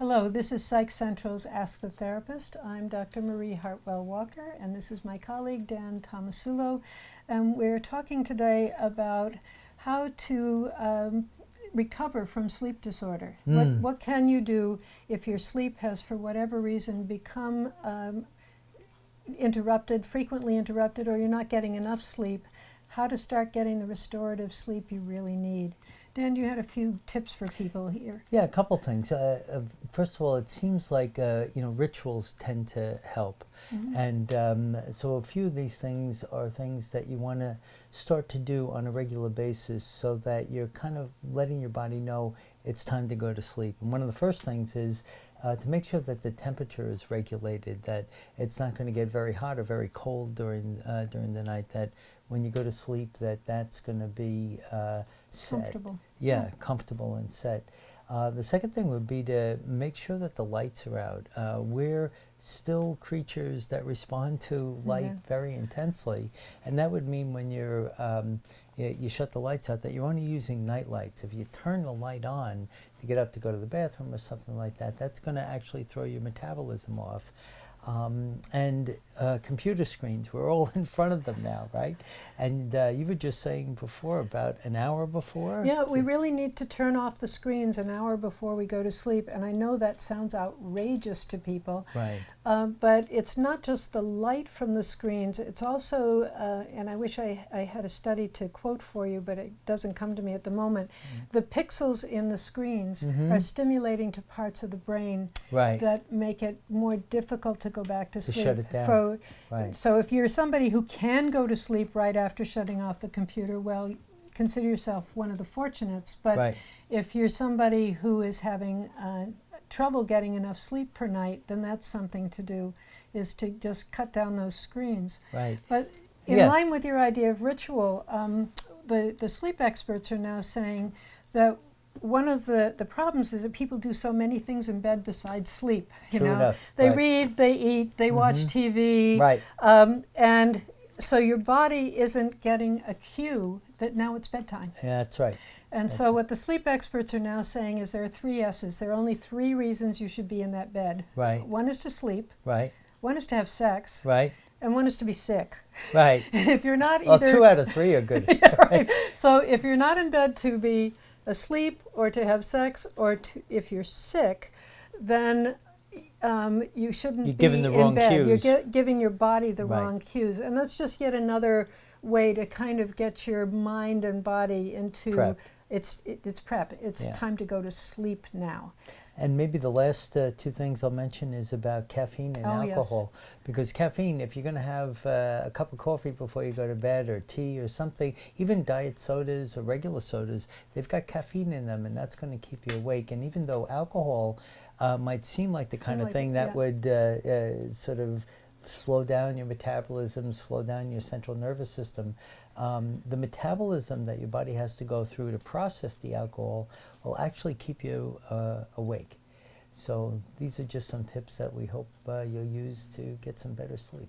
Hello, this is Psych Central's Ask the Therapist. I'm Dr. Marie Hartwell-Walker, and this is my colleague Dan Tomasulo. And we're talking today about how to recover from sleep disorder. What can you do if your sleep has, for whatever reason, become interrupted, frequently interrupted, or you're not getting enough sleep? How to start getting the restorative sleep you really need. Dan, you had a few tips for people here. Yeah, a couple things. First of all, it seems like rituals tend to help, and so a few of these things are things that you want to start to do on a regular basis, so that you're kind of letting your body know it's time to go to sleep. And one of the first things is to make sure that the temperature is regulated, that it's not going to get very hot or very cold during the night. That when you go to sleep, that's going to be set. Comfortable. Yeah, comfortable and set. The second thing would be to make sure that the lights are out. We're still creatures that respond to light very intensely, and that would mean when you shut the lights out that you're only using night lights. If you turn the light on to get up to go to the bathroom or something like that, that's going to actually throw your metabolism off. And computer screens, we're all in front of them now, right? And you were just saying before about an hour before? Yeah, we really need to turn off the screens an hour before we go to sleep. And I know that sounds outrageous to people. Right. But it's not just the light from the screens. It's also, and I wish I had a study to quote for you, but it doesn't come to me at the moment. The pixels in the screens are stimulating to parts of the brain that make it more difficult to go back to sleep. Shut it down. So if you're somebody who can go to sleep right after shutting off the computer, well, consider yourself one of the fortunates. But if you're somebody who is having trouble getting enough sleep per night, then that's something to do, is to just cut down those screens. But in line with your idea of ritual, the sleep experts are now saying that one of the problems is that people do so many things in bed besides sleep. They read, they eat, they watch TV, and so your body isn't getting a cue that now it's bedtime. Yeah, that's right. And so what the sleep experts are now saying is there are 3 S's. There are only 3 reasons you should be in that bed. One is to sleep. One is to have sex. And one is to be sick. If you're not either... Well, 2 out of 3 are good. So if you're not in bed to be asleep or to have sex, or if you're sick, then you shouldn't be in the wrong bed. cues. You're giving your body the wrong cues. And that's just yet another way to kind of get your mind and body into prep. It's prep. It's time to go to sleep now. And maybe the last 2 things I'll mention is about caffeine and alcohol. Because caffeine, if you're going to have a cup of coffee before you go to bed, or tea or something, even diet sodas or regular sodas, they've got caffeine in them, and that's going to keep you awake. And even though alcohol might seem like the kind of thing that would sort of slow down your metabolism, slow down your central nervous system, the metabolism that your body has to go through to process the alcohol will actually keep you awake. So these are just some tips that we hope you'll use to get some better sleep.